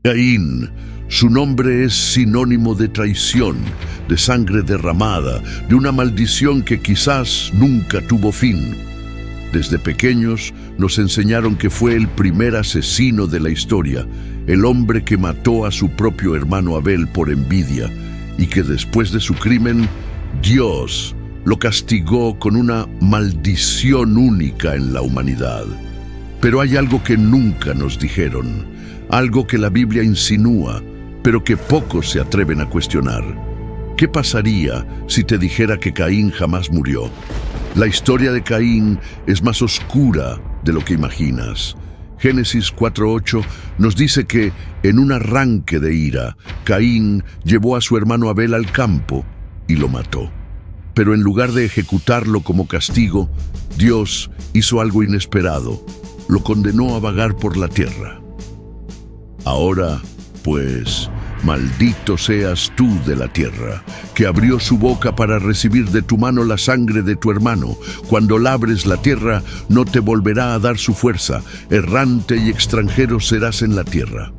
Caín, su nombre es sinónimo de traición, de sangre derramada, de una maldición que quizás nunca tuvo fin. Desde pequeños nos enseñaron que fue el primer asesino de la historia, el hombre que mató a su propio hermano Abel por envidia, y que después de su crimen, Dios lo castigó con una maldición única en la humanidad. Pero hay algo que nunca nos dijeron, algo que la Biblia insinúa, pero que pocos se atreven a cuestionar. ¿Qué pasaría si te dijera que Caín jamás murió? La historia de Caín es más oscura de lo que imaginas. Génesis 4:8 nos dice que, en un arranque de ira, Caín llevó a su hermano Abel al campo y lo mató. Pero en lugar de ejecutarlo como castigo, Dios hizo algo inesperado. Lo condenó a vagar por la tierra. Ahora, pues, maldito seas tú de la tierra, que abrió su boca para recibir de tu mano la sangre de tu hermano. Cuando labres la tierra, no te volverá a dar su fuerza. Errante y extranjero serás en la tierra.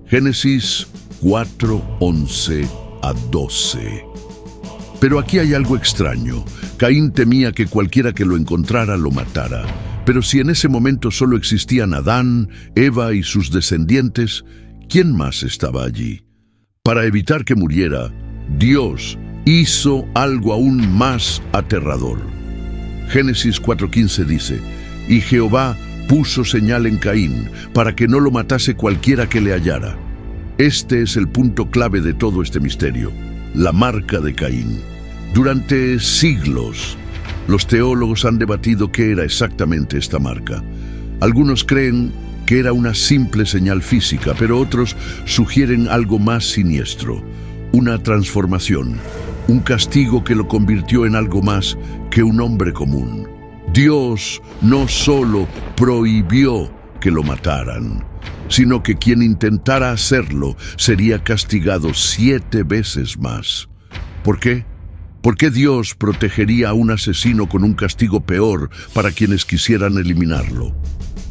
Génesis 4:11 a 12. Pero aquí hay algo extraño. Caín temía que cualquiera que lo encontrara lo matara. Pero si en ese momento solo existían Adán, Eva y sus descendientes, ¿quién más estaba allí? Para evitar que muriera, Dios hizo algo aún más aterrador. Génesis 4:15 dice: «Y Jehová puso señal en Caín, para que no lo matase cualquiera que le hallara». Este es el punto clave de todo este misterio, la marca de Caín. Durante siglos, los teólogos han debatido qué era exactamente esta marca. Algunos creen que era una simple señal física, pero otros sugieren algo más siniestro, una transformación, un castigo que lo convirtió en algo más que un hombre común. Dios no solo prohibió que lo mataran, sino que quien intentara hacerlo sería castigado 7 veces más. ¿Por qué? ¿Por qué Dios protegería a un asesino con un castigo peor para quienes quisieran eliminarlo?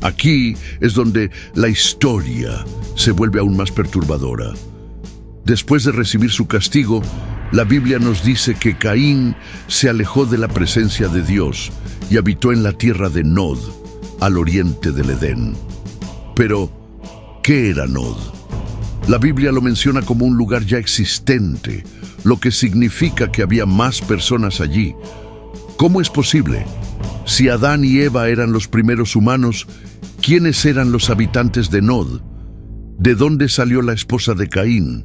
Aquí es donde la historia se vuelve aún más perturbadora. Después de recibir su castigo, la Biblia nos dice que Caín se alejó de la presencia de Dios y habitó en la tierra de Nod, al oriente del Edén. Pero, ¿qué era Nod? La Biblia lo menciona como un lugar ya existente, lo que significa que había más personas allí. ¿Cómo es posible? Si Adán y Eva eran los primeros humanos, ¿quiénes eran los habitantes de Nod? ¿De dónde salió la esposa de Caín?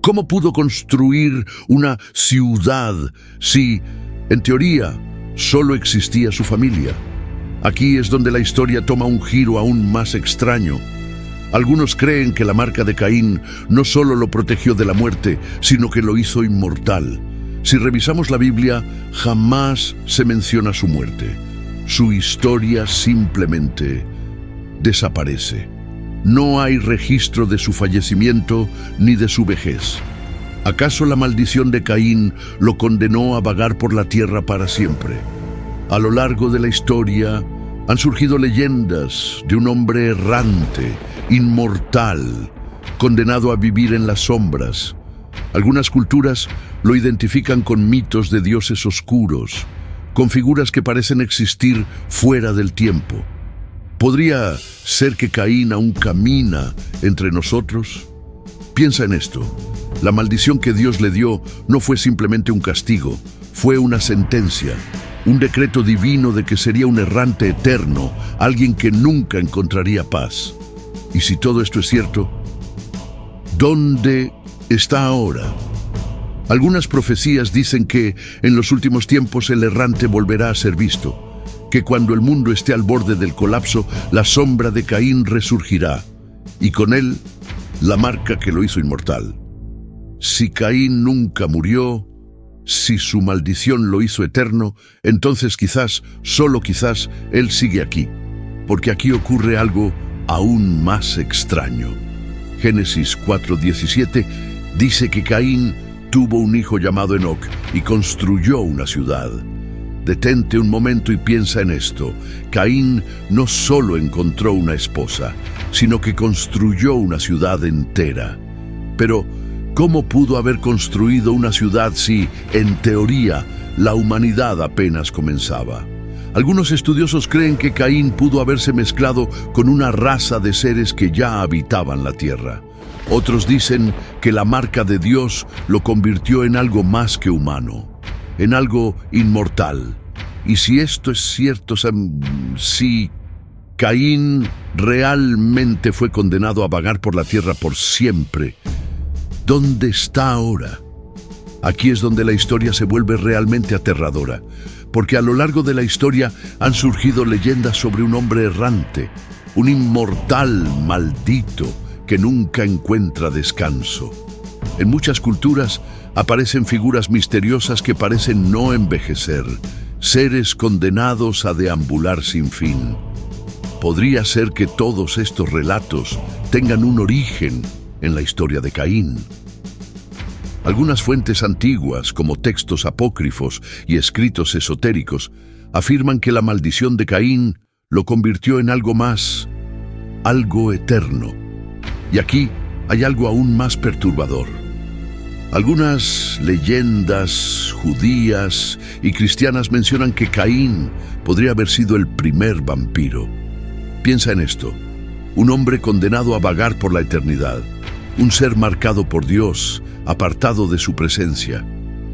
¿Cómo pudo construir una ciudad si, en teoría, solo existía su familia? Aquí es donde la historia toma un giro aún más extraño. Algunos creen que la marca de Caín no solo lo protegió de la muerte, sino que lo hizo inmortal. Si revisamos la Biblia, jamás se menciona su muerte. Su historia simplemente desaparece. No hay registro de su fallecimiento ni de su vejez. ¿Acaso la maldición de Caín lo condenó a vagar por la tierra para siempre? A lo largo de la historia han surgido leyendas de un hombre errante, inmortal, condenado a vivir en las sombras. Algunas culturas lo identifican con mitos de dioses oscuros, con figuras que parecen existir fuera del tiempo. ¿Podría ser que Caín aún camina entre nosotros? Piensa en esto. La maldición que Dios le dio no fue simplemente un castigo, fue una sentencia, un decreto divino de que sería un errante eterno, alguien que nunca encontraría paz. Y si todo esto es cierto, ¿dónde está ahora? Algunas profecías dicen que en los últimos tiempos el errante volverá a ser visto, que cuando el mundo esté al borde del colapso, la sombra de Caín resurgirá, y con él la marca que lo hizo inmortal. Si Caín nunca murió, si su maldición lo hizo eterno, entonces quizás, solo quizás, él sigue aquí, porque aquí ocurre algo aún más extraño. Génesis 4:17 dice que Caín tuvo un hijo llamado Enoc y construyó una ciudad. Detente un momento y piensa en esto. Caín no solo encontró una esposa, sino que construyó una ciudad entera. Pero, ¿cómo pudo haber construido una ciudad si, en teoría, la humanidad apenas comenzaba? Algunos estudiosos creen que Caín pudo haberse mezclado con una raza de seres que ya habitaban la tierra. Otros dicen que la marca de Dios lo convirtió en algo más que humano, en algo inmortal. Y si esto es cierto, si Caín realmente fue condenado a vagar por la tierra por siempre, ¿dónde está ahora? Aquí es donde la historia se vuelve realmente aterradora, porque a lo largo de la historia han surgido leyendas sobre un hombre errante, un inmortal maldito que nunca encuentra descanso. En muchas culturas aparecen figuras misteriosas que parecen no envejecer, seres condenados a deambular sin fin. Podría ser que todos estos relatos tengan un origen en la historia de Caín. Algunas fuentes antiguas, como textos apócrifos y escritos esotéricos, afirman que la maldición de Caín lo convirtió en algo más, algo eterno. Y aquí hay algo aún más perturbador. Algunas leyendas judías y cristianas mencionan que Caín podría haber sido el primer vampiro. Piensa en esto: un hombre condenado a vagar por la eternidad, un ser marcado por Dios, apartado de su presencia,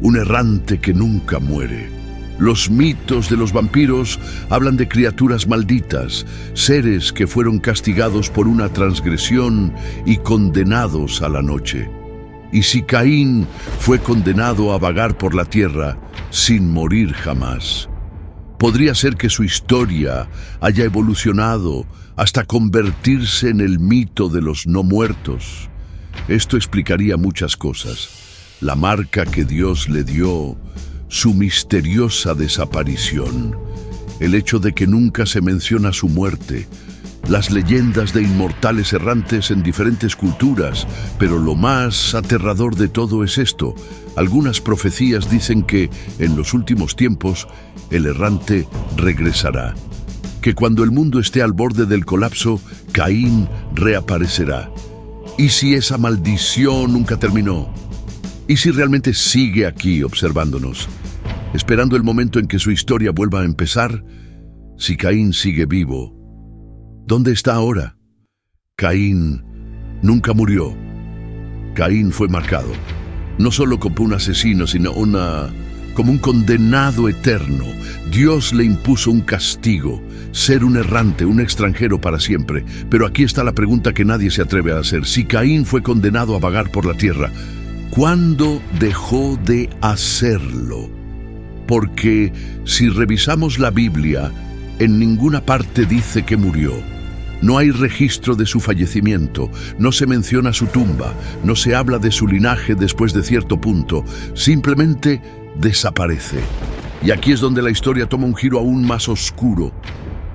un errante que nunca muere. Los mitos de los vampiros hablan de criaturas malditas, seres que fueron castigados por una transgresión y condenados a la noche. Y si Caín fue condenado a vagar por la tierra sin morir jamás, podría ser que su historia haya evolucionado hasta convertirse en el mito de los no muertos. Esto explicaría muchas cosas: la marca que Dios le dio, su misteriosa desaparición, el hecho de que nunca se menciona su muerte, las leyendas de inmortales errantes en diferentes culturas. Pero lo más aterrador de todo es esto: algunas profecías dicen que, en los últimos tiempos, el errante regresará, que cuando el mundo esté al borde del colapso, Caín reaparecerá. ¿Y si esa maldición nunca terminó? ¿Y si realmente sigue aquí observándonos, esperando el momento en que su historia vuelva a empezar? Si Caín sigue vivo, ¿dónde está ahora? Caín nunca murió. Caín fue marcado, no solo como un asesino, sino como un condenado eterno. Dios le impuso un castigo: ser un errante, un extranjero para siempre. Pero aquí está la pregunta que nadie se atreve a hacer: si Caín fue condenado a vagar por la tierra, ¿cuándo dejó de hacerlo? Porque si revisamos la Biblia, en ninguna parte dice que murió. No hay registro de su fallecimiento, no se menciona su tumba, no se habla de su linaje después de cierto punto, simplemente desaparece. Y aquí es donde la historia toma un giro aún más oscuro.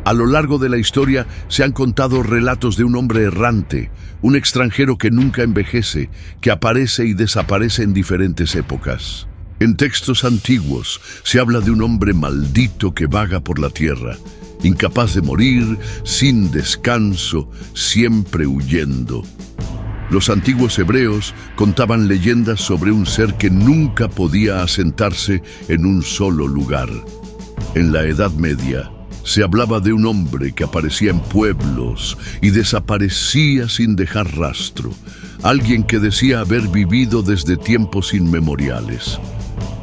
A lo largo de la historia se han contado relatos de un hombre errante, un extranjero que nunca envejece, que aparece y desaparece en diferentes épocas. En textos antiguos se habla de un hombre maldito que vaga por la tierra, incapaz de morir, sin descanso, siempre huyendo. Los antiguos hebreos contaban leyendas sobre un ser que nunca podía asentarse en un solo lugar. En la Edad Media se hablaba de un hombre que aparecía en pueblos y desaparecía sin dejar rastro, alguien que decía haber vivido desde tiempos inmemoriales.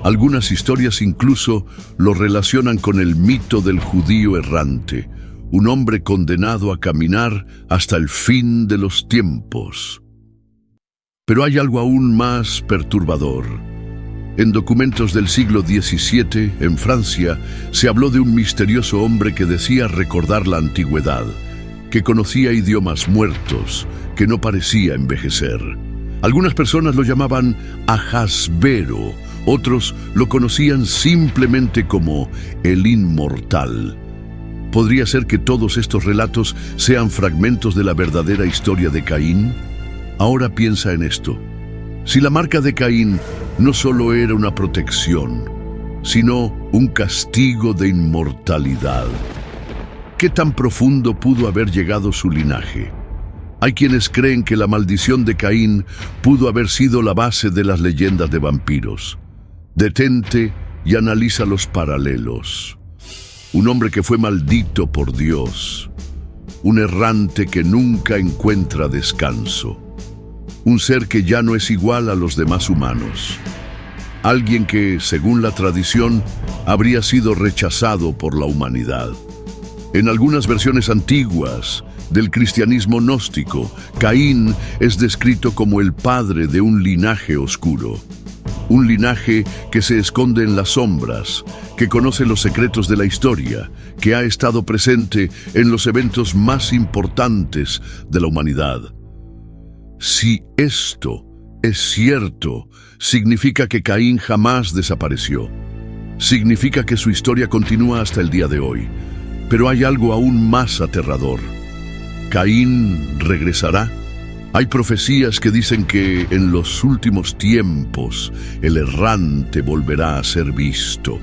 Algunas historias incluso lo relacionan con el mito del judío errante, un hombre condenado a caminar hasta el fin de los tiempos. Pero hay algo aún más perturbador. En documentos del siglo XVII, en Francia, se habló de un misterioso hombre que decía recordar la antigüedad, que conocía idiomas muertos, que no parecía envejecer. Algunas personas lo llamaban Ahasvero, otros lo conocían simplemente como el Inmortal. ¿Podría ser que todos estos relatos sean fragmentos de la verdadera historia de Caín? Ahora piensa en esto: si la marca de Caín no solo era una protección, sino un castigo de inmortalidad, ¿qué tan profundo pudo haber llegado su linaje? Hay quienes creen que la maldición de Caín pudo haber sido la base de las leyendas de vampiros. Detente y analiza los paralelos. Un hombre que fue maldito por Dios. Un errante que nunca encuentra descanso. Un ser que ya no es igual a los demás humanos. Alguien que, según la tradición, habría sido rechazado por la humanidad. En algunas versiones antiguas del cristianismo gnóstico, Caín es descrito como el padre de un linaje oscuro. Un linaje que se esconde en las sombras, que conoce los secretos de la historia, que ha estado presente en los eventos más importantes de la humanidad. Si esto es cierto, significa que Caín jamás desapareció. Significa que su historia continúa hasta el día de hoy. Pero hay algo aún más aterrador. ¿Caín regresará? Hay profecías que dicen que en los últimos tiempos el errante volverá a ser visto,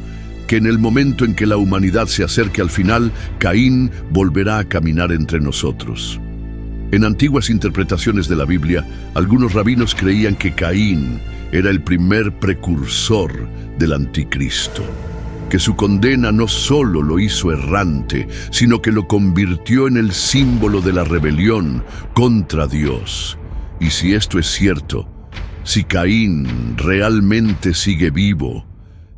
que en el momento en que la humanidad se acerque al final, Caín volverá a caminar entre nosotros. En antiguas interpretaciones de la Biblia, algunos rabinos creían que Caín era el primer precursor del anticristo, que su condena no solo lo hizo errante, sino que lo convirtió en el símbolo de la rebelión contra Dios. Y si esto es cierto, si Caín realmente sigue vivo,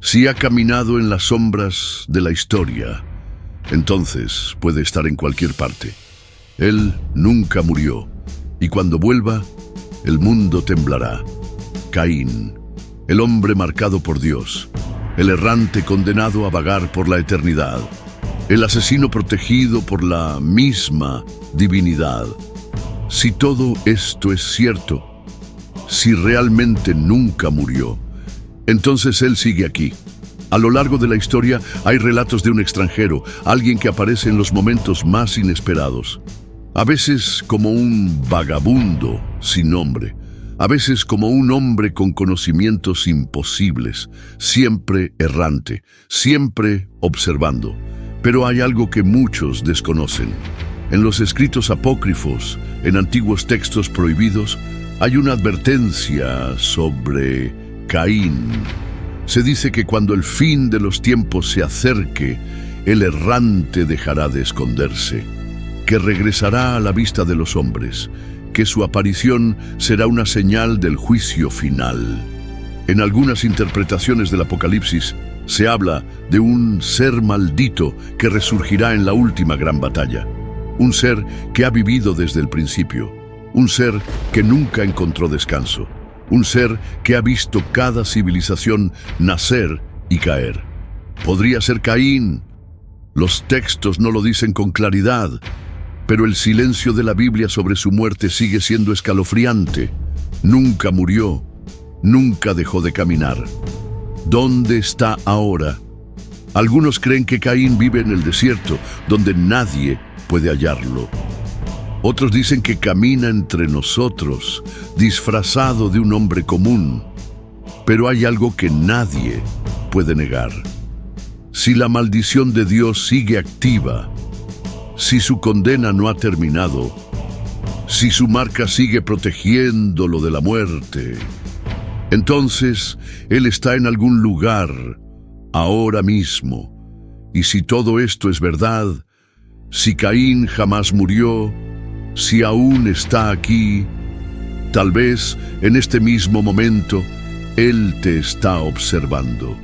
si ha caminado en las sombras de la historia, entonces puede estar en cualquier parte. Él nunca murió, y cuando vuelva, el mundo temblará. Caín, el hombre marcado por Dios, el errante condenado a vagar por la eternidad, el asesino protegido por la misma divinidad. Si todo esto es cierto, si realmente nunca murió, entonces él sigue aquí. A lo largo de la historia hay relatos de un extranjero, alguien que aparece en los momentos más inesperados. A veces como un vagabundo sin nombre, a veces como un hombre con conocimientos imposibles, siempre errante, siempre observando. Pero hay algo que muchos desconocen. En los escritos apócrifos, en antiguos textos prohibidos, hay una advertencia sobre Caín. Se dice que cuando el fin de los tiempos se acerque, el errante dejará de esconderse, que regresará a la vista de los hombres, que su aparición será una señal del juicio final. En algunas interpretaciones del Apocalipsis se habla de un ser maldito que resurgirá en la última gran batalla. Un ser que ha vivido desde el principio. Un ser que nunca encontró descanso. Un ser que ha visto cada civilización nacer y caer. Podría ser Caín. Los textos no lo dicen con claridad, pero el silencio de la Biblia sobre su muerte sigue siendo escalofriante. Nunca murió, nunca dejó de caminar. ¿Dónde está ahora? Algunos creen que Caín vive en el desierto, donde nadie puede hallarlo. Otros dicen que camina entre nosotros, disfrazado de un hombre común. Pero hay algo que nadie puede negar. Si la maldición de Dios sigue activa, si su condena no ha terminado, si su marca sigue protegiéndolo de la muerte, entonces Él está en algún lugar, ahora mismo. Y si todo esto es verdad, si Caín jamás murió, si aún está aquí, tal vez en este mismo momento, Él te está observando.